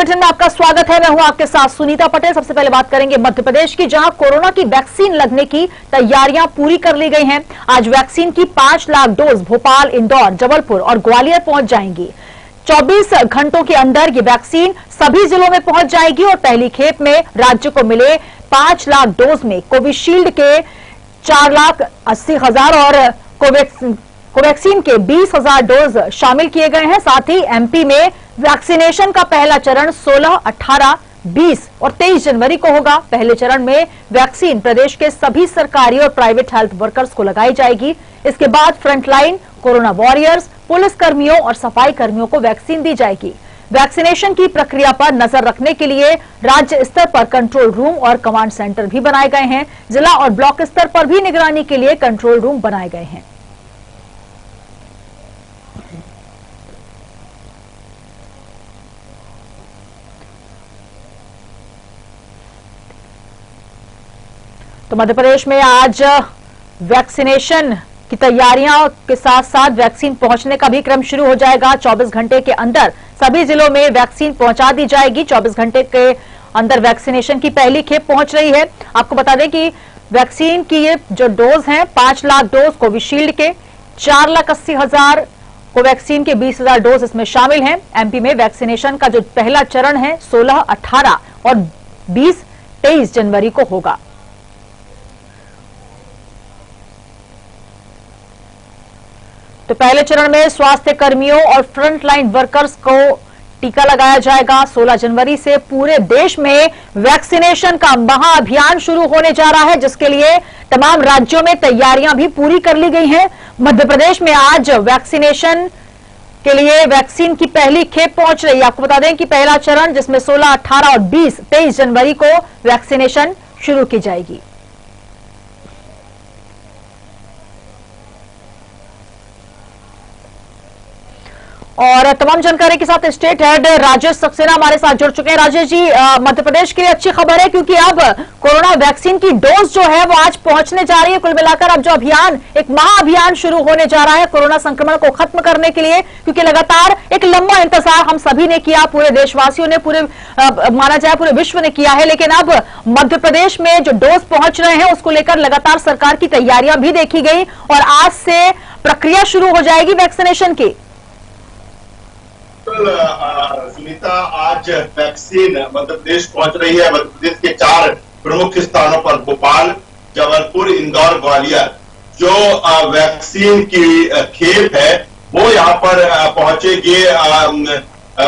Bulletin में आपका स्वागत है। मैं हूं आपके साथ सुनीता पटेल। सबसे पहले बात करेंगे मध्य प्रदेश की, जहां कोरोना की वैक्सीन लगने की तैयारियां पूरी कर ली गई हैं। आज वैक्सीन की 5 लाख डोज भोपाल, इंदौर, जबलपुर और ग्वालियर पहुंच जाएंगी। 24 घंटों के अंदर ये वैक्सीन सभी जिलों में पहुंच जाएगी और पहली खेप में राज्य को मिले 5 लाख डोज में कोविशील्ड के 4,80,000 और कोवैक्सीन के 20,000 डोज शामिल किए गए हैं। साथ ही एमपी में वैक्सीनेशन का पहला चरण 16, 18, 20 और 23 जनवरी को होगा। पहले चरण में वैक्सीन प्रदेश के सभी सरकारी और प्राइवेट हेल्थ वर्कर्स को लगाई जाएगी। इसके बाद फ्रंटलाइन कोरोना वॉरियर्स, पुलिस कर्मियों और सफाई कर्मियों को वैक्सीन दी जाएगी। वैक्सीनेशन की प्रक्रिया पर नजर रखने के लिए राज्य स्तर पर कंट्रोल रूम और कमांड सेंटर भी बनाए गए हैं। जिला और ब्लॉक स्तर पर भी निगरानी के लिए कंट्रोल रूम बनाए गए हैं। तो मध्य प्रदेश में आज वैक्सीनेशन की तैयारियां के साथ साथ वैक्सीन पहुंचने का भी क्रम शुरू हो जाएगा। 24 घंटे के अंदर सभी जिलों में वैक्सीन पहुंचा दी जाएगी। 24 घंटे के अंदर वैक्सीनेशन की पहली खेप पहुंच रही है। आपको बता दें कि वैक्सीन की ये जो डोज हैं 5 लाख डोज कोविशील्ड के, 4,80,000 कोवैक्सीन के 20,000 डोज इसमें शामिल हैं। एमपी में वैक्सीनेशन का जो पहला चरण है 16, 18 और 20, 23 जनवरी को होगा। तो पहले चरण में स्वास्थ्य कर्मियों और फ्रंटलाइन वर्कर्स को टीका लगाया जाएगा। 16 जनवरी से पूरे देश में वैक्सीनेशन का महाअभियान शुरू होने जा रहा है, जिसके लिए तमाम राज्यों में तैयारियां भी पूरी कर ली गई हैं। मध्य प्रदेश में आज वैक्सीनेशन के लिए वैक्सीन की पहली खेप पहुंच रही है। आपको बता दें कि पहला चरण जिसमें 16, 18 और 20, 23 जनवरी को वैक्सीनेशन शुरू की जाएगी। और तमाम जानकारी के साथ स्टेट हेड राजेश सक्सेना हमारे साथ जुड़ चुके हैं। राजेश जी, मध्य प्रदेश के लिए अच्छी खबर है, क्योंकि अब कोरोना वैक्सीन की डोज जो है वो आज पहुंचने जा रही है। कुल मिलाकर अब जो अभियान, एक महाअभियान शुरू होने जा रहा है कोरोना संक्रमण को खत्म करने के लिए, क्योंकि लगातार एक लंबा इंतजार हम सभी ने किया, पूरे देशवासियों ने, पूरे माना जाए पूरे विश्व ने किया है। लेकिन अब मध्य प्रदेश में जो डोज पहुंच रहे हैं उसको लेकर लगातार सरकार की तैयारियां भी देखी गई और आज से प्रक्रिया शुरू हो जाएगी वैक्सीनेशन की। सुनीता, आज वैक्सीन मध्य प्रदेश पहुंच रही है। मध्य प्रदेश के 4 प्रमुख स्थानों पर भोपाल, जबलपुर, इंदौर, ग्वालियर जो वैक्सीन की खेप है वो यहाँ पर पहुंचेगी।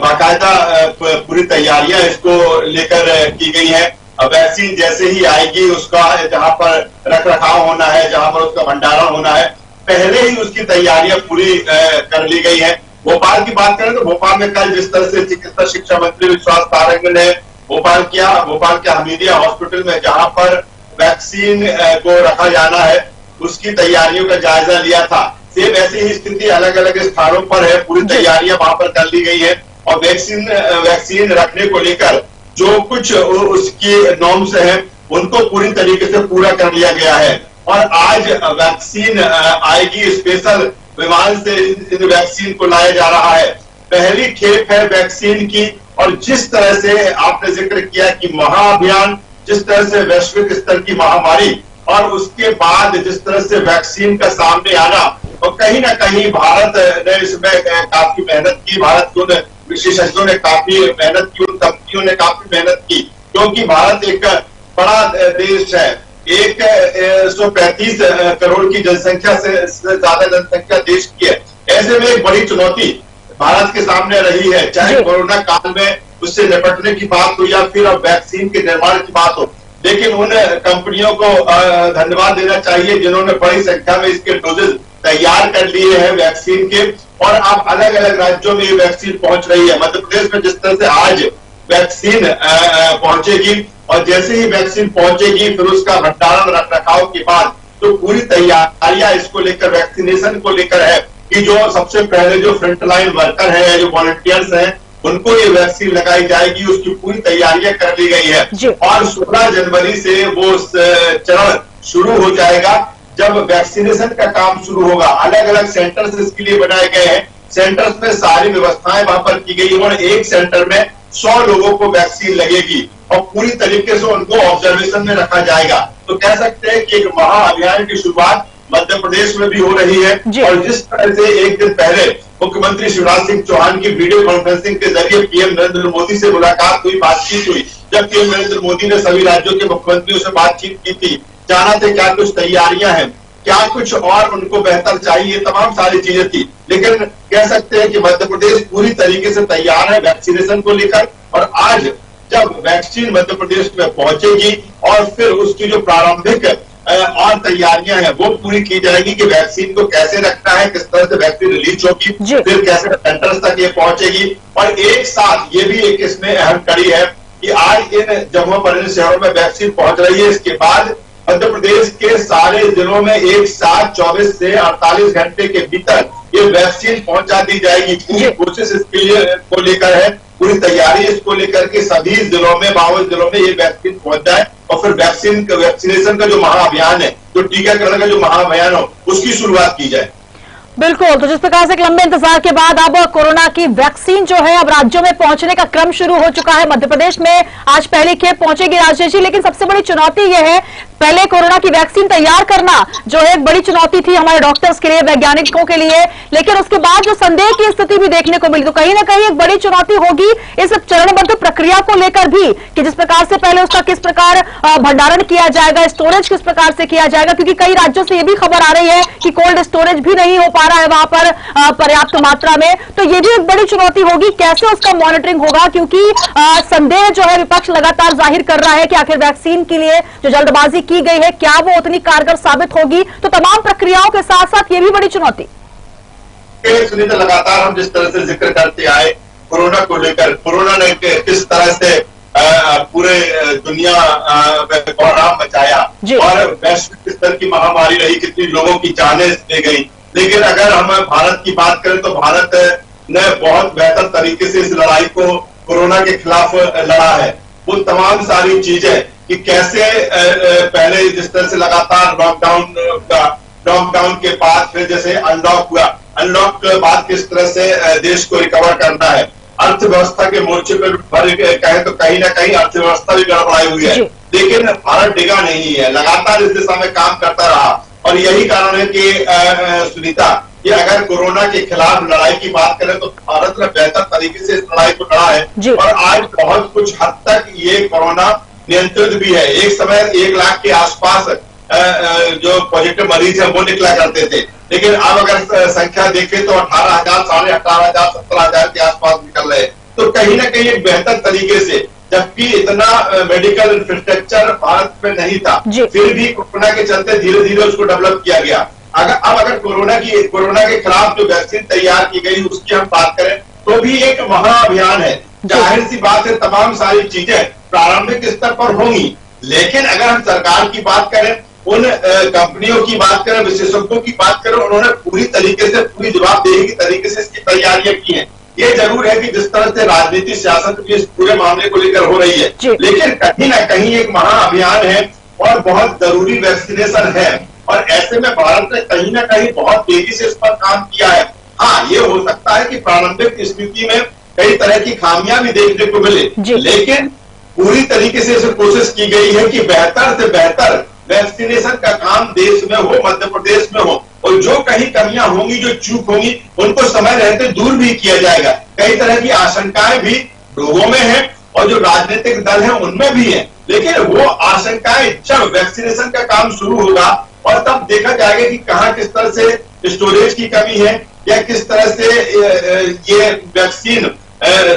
बाकायदा पूरी तैयारियां इसको लेकर की गई है। वैक्सीन जैसे ही आएगी उसका जहां पर रख रखाव होना है, जहां पर उसका भंडारण होना है, पहले ही उसकी तैयारियां पूरी कर ली गई है। भोपाल की बात करें तो भोपाल में कल जिस तरह से चिकित्सा शिक्षा मंत्री विश्वास पारंग ने भोपाल के हमीदिया हॉस्पिटल में जहां पर वैक्सीन को रखा जाना है उसकी तैयारियों का जायजा लिया था, सेम ऐसी ही स्थिति अलग अलग स्थानों पर है। पूरी तैयारियां वहां पर कर ली गई है और वैक्सीन रखने को लेकर जो कुछ उसकी नॉर्म्स हैं उनको पूरी तरीके से पूरा कर लिया गया है। और आज वैक्सीन आएगी, स्पेशल विमान से इन वैक्सीन को लाया जा रहा है। पहली खेप है वैक्सीन की और जिस तरह से आपने जिक्र किया कि महाअभियान, जिस तरह से वैश्विक स्तर की महामारी और उसके बाद जिस तरह से वैक्सीन का सामने आना, और कहीं ना कहीं भारत ने इसमें काफी मेहनत की, भारत के विशेषज्ञों ने काफी मेहनत की, उन कंपनियों ने काफी मेहनत की, क्योंकि भारत एक बड़ा देश है। 135 करोड़ की जनसंख्या से ज्यादा जनसंख्या देश की है। ऐसे में एक बड़ी चुनौती भारत के सामने रही है, चाहे कोरोना काल में उससे निपटने की बात हो या फिर अब वैक्सीन के निर्माण की बात हो। लेकिन उन कंपनियों को धन्यवाद देना चाहिए जिन्होंने बड़ी संख्या में इसके डोजेज तैयार कर लिए हैं वैक्सीन के, और अब अलग अलग राज्यों में ये वैक्सीन पहुंच रही है। मध्य प्रदेश में जिस तरह से आज वैक्सीन पहुंचेगी और जैसे ही वैक्सीन पहुंचेगी फिर उसका भंडारण रख रखाव के बाद तो पूरी तैयारियां इसको लेकर, वैक्सीनेशन को लेकर है कि जो सबसे पहले जो फ्रंटलाइन वर्कर है, जो वॉलंटियर्स हैं, उनको ये वैक्सीन लगाई जाएगी, उसकी पूरी तैयारियां कर ली गई है। और 16 जनवरी से वो चरण शुरू हो जाएगा जब वैक्सीनेशन का काम शुरू होगा। अलग अलग सेंटर्स इसके लिए बनाए गए हैं। सेंटर्स में सारी व्यवस्थाएं वहां पर की गई और एक सेंटर में 100 लोगों को वैक्सीन लगेगी और पूरी तरीके से उनको ऑब्जर्वेशन में रखा जाएगा। तो कह सकते हैं कि एक महाअभियान की शुरुआत मध्य प्रदेश में भी हो रही है। और जिस तरह से एक दिन पहले मुख्यमंत्री शिवराज सिंह चौहान की वीडियो कॉन्फ्रेंसिंग के जरिए पीएम नरेंद्र मोदी से मुलाकात हुई, बातचीत हुई, जब पीएम नरेंद्र मोदी ने सभी राज्यों के मुख्यमंत्रियों से बातचीत की थी, जाना थे क्या कुछ तैयारियां हैं, क्या कुछ और उनको बेहतर चाहिए, तमाम सारी चीजें थी। लेकिन कह सकते हैं कि मध्य प्रदेश पूरी तरीके से तैयार है वैक्सीनेशन को लेकर। और आज जब वैक्सीन मध्य प्रदेश में पहुंचेगी और फिर उसकी जो प्रारंभिक और तैयारियां हैं वो पूरी की जाएगी कि वैक्सीन को कैसे रखना है, किस तरह से वैक्सीन रिलीज होगी, फिर कैसे सेंटर्स तक ये पहुंचेगी। और एक साथ ये भी एक इसमें अहम कड़ी है कि आज इन जम्मू पर इन शहरों में वैक्सीन पहुंच रही है, इसके बाद मध्य प्रदेश के सारे जिलों में एक साथ 24 से 48 घंटे के भीतर ये वैक्सीन पहुंचा दी जाएगी। पूरी कोशिश इसके लिए को लेकर है, पूरी तैयारी इसको लेकर के सभी जिलों में 52 जिलों में ये वैक्सीन पहुंच जाए और फिर वैक्सीनेशन का जो महाअभियान है, जो टीकाकरण का जो महाअभियान हो, उसकी शुरुआत की जाए। बिल्कुल, तो जिस प्रकार से एक लंबे इंतजार के बाद अब कोरोना की वैक्सीन जो है अब राज्यों में पहुंचने का क्रम शुरू हो चुका है। मध्य प्रदेश में आज पहली खेप पहुंचेगी राजेश जी, लेकिन सबसे बड़ी चुनौती यह है, पहले कोरोना की वैक्सीन तैयार करना जो है एक बड़ी चुनौती थी हमारे डॉक्टर्स के लिए, वैज्ञानिकों के लिए, लेकिन उसके बाद जो संदेह की स्थिति भी देखने को मिली, तो कहीं ना कहीं एक बड़ी चुनौती होगी इस चरणबद्ध प्रक्रिया को लेकर भी कि जिस प्रकार से पहले उसका किस प्रकार भंडारण किया जाएगा, स्टोरेज किस प्रकार से किया जाएगा, क्योंकि कई राज्यों से यह भी खबर आ रही है कि कोल्ड स्टोरेज भी नहीं हो पा रहा है वहां पर पर्याप्त मात्रा में। तो ये भी एक बड़ी चुनौती होगी, कैसे उसका मॉनिटरिंग होगा, क्योंकि संदेह जो है विपक्ष लगातार जाहिर कर रहा है कि आखिर वैक्सीन के लिए जो जल्दबाजी की गई है क्या वो उतनी कारगर साबित होगी। तो तमाम प्रक्रियाओं के साथ साथ ये भी बड़ी चुनौती। सुनीता, लगातार हम जिस तरह से जिक्र करते आए कोरोना को लेकर, कोरोना ने किस तरह से पूरे दुनिया में कोहराम मचाया और वैश्विक स्तर की महामारी रही, कितनी लोगों की जानें ले गई। लेकिन अगर हम भारत की बात करें तो भारत ने बहुत बेहतर तरीके से इस लड़ाई को कोरोना के खिलाफ लड़ा है। वो तमाम सारी चीजें कि कैसे पहले जिस तरह से लगातार लॉकडाउन के बाद फिर जैसे अनलॉक हुआ, अनलॉक के बाद किस तरह से देश को रिकवर करना है, अर्थव्यवस्था के मोर्चे पर कहे तो कहीं ना कहीं अर्थव्यवस्था भी गड़बड़ाई हुई है, लेकिन भारत डिगा नहीं है, लगातार इस दिशा में काम करता रहा। और यही कारण है कि सुनीता, कि अगर कोरोना के खिलाफ लड़ाई की बात करें तो भारत ने बेहतर तरीके से इस लड़ाई को लड़ा है और आज बहुत कुछ हद तक ये कोरोना नियंत्रित भी है। एक समय 1 लाख के आसपास जो पॉजिटिव मरीज है वो निकला करते थे, लेकिन अब अगर संख्या देखें तो 18,000, 18,500, 17,000 के आसपास निकल रहे हैं। तो कहीं ना कहीं एक बेहतर तरीके से, जबकि इतना मेडिकल इंफ्रास्ट्रक्चर भारत में नहीं था, फिर भी कोरोना के चलते धीरे धीरे उसको डेवलप किया गया। अगर कोरोना के खिलाफ जो वैक्सीन तैयार की गई उसकी हम बात करें तो भी एक महाअभियान है। जाहिर सी बात है तमाम सारी चीजें प्रारंभिक स्तर पर होंगी, लेकिन अगर हम सरकार की बात करें, उन कंपनियों की बात करें, विशेषज्ञों की बात करें, उन्होंने पूरी तरीके से, पूरी जवाबदेही की तरीके से इसकी तैयारियां की हैं। ये जरूर है कि जिस तरह से राजनीति सियासत भी इस पूरे मामले को लेकर हो रही है, लेकिन कहीं ना कहीं एक महाअभियान है और बहुत जरूरी वैक्सीनेशन है। और ऐसे में भारत ने कहीं ना कहीं बहुत तेजी से इस पर काम किया है। हाँ, ये हो सकता है कि प्रारंभिक स्थिति में कई तरह की खामियां भी देखने को मिले, लेकिन पूरी तरीके से इसे कोशिश की गई है कि बेहतर से बेहतर वैक्सीनेशन का काम देश में हो, मध्य प्रदेश में हो, और जो कहीं कमियां होंगी, जो चूक होंगी, उनको समय रहते दूर भी किया जाएगा। कई तरह की आशंकाएं भी लोगों में है और जो राजनीतिक दल है उनमें भी है, लेकिन वो आशंकाएं जब वैक्सीनेशन का काम शुरू होगा और तब देखा जाएगा कि कहां किस तरह से स्टोरेज की कमी है या किस तरह से ये वैक्सीन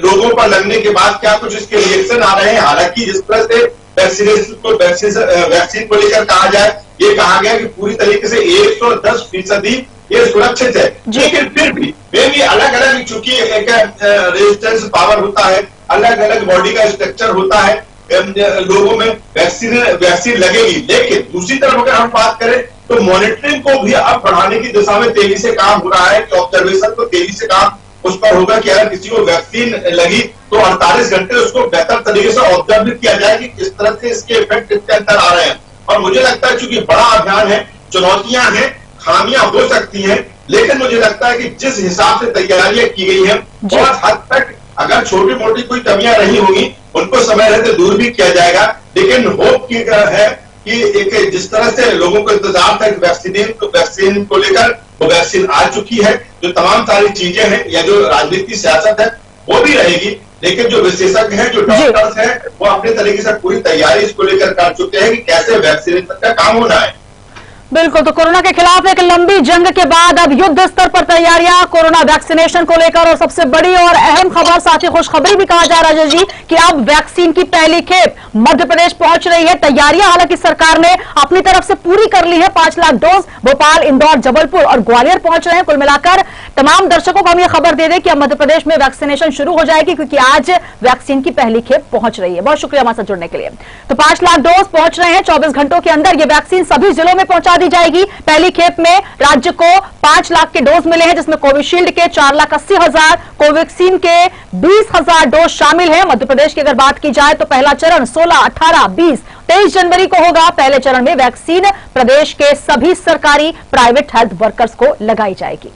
लोगों पर लगने के बाद क्या कुछ इसके रिएक्शन आ रहे हैं। हालांकि जिस तरह से वैक्सीन को लेकर कहा जाए, ये कहा गया कि पूरी तरीके से 110% ये सुरक्षित है, लेकिन फिर भी अलग अलग, चूंकि एक रेजिस्टेंस पावर होता है, अलग अलग बॉडी का स्ट्रक्चर होता है, लोगों में वैक्सीन लगेगी। लेकिन दूसरी तरफ अगर हम बात करें तो मॉनिटरिंग को भी अब बढ़ाने की दिशा में तेजी से काम हो रहा है कि ऑब्जर्वेशन को तेजी से काम उस पर होगा कि अगर किसी को वैक्सीन लगी तो 48 घंटे उसको बेहतर तरीके से ऑब्जर्व किया जाए कि किस तरह से इसके इफेक्ट इसके अंदर आ रहे हैं। और मुझे लगता है चूंकि बड़ा अभियान है, चुनौतियां हैं, खामियां हो सकती हैं, लेकिन मुझे लगता है कि जिस हिसाब से तैयारियां की गई हैं, बहुत हद तक अगर छोटी मोटी कोई कमियां रही होंगी उनको समय रहते दूर भी किया जाएगा। लेकिन होप की है कि एक जिस तरह से लोगों को इंतजार था वैक्सीन को लेकर, वो वैक्सीन आ चुकी है। जो तमाम सारी चीजें हैं या जो राजनीति सियासत है वो भी रहेगी, लेकिन जो विशेषज्ञ हैं, जो डॉक्टर्स हैं, वो अपने तरीके से पूरी तैयारी इसको लेकर कर चुके हैं कि कैसे वैक्सीनेशन का काम होना है। बिल्कुल, तो कोरोना के खिलाफ एक लंबी जंग के बाद अब युद्ध स्तर पर तैयारियां कोरोना वैक्सीनेशन को लेकर। और सबसे बड़ी और अहम खबर, साथ ही खुशखबरी भी कहा जा रहा है जी, कि अब वैक्सीन की पहली खेप मध्य प्रदेश पहुंच रही है। तैयारियां हालांकि सरकार ने अपनी तरफ से पूरी कर ली है। 5 लाख डोज भोपाल, इंदौर, जबलपुर और ग्वालियर पहुंच रहे हैं। कुल मिलाकर तमाम दर्शकों को हम ये खबर दे दें कि अब मध्य प्रदेश में वैक्सीनेशन शुरू हो जाएगी, क्योंकि आज वैक्सीन की पहली खेप पहुंच रही है। बहुत शुक्रिया हमारे साथ जुड़ने के लिए। तो 5 लाख डोज पहुंच रहे हैं। 24 घंटों के अंदर ये वैक्सीन सभी जिलों में पहुंचा दी जाएगी। पहली खेप में राज्य को 5 लाख के डोज मिले हैं, जिसमें कोविशील्ड के 4,80,000, कोवैक्सीन के 20,000 डोज शामिल हैं। मध्य प्रदेश की अगर बात की जाए तो पहला चरण 16, 18, 20, 23 जनवरी को होगा। पहले चरण में वैक्सीन प्रदेश के सभी सरकारी प्राइवेट हेल्थ वर्कर्स को लगाई जाएगी।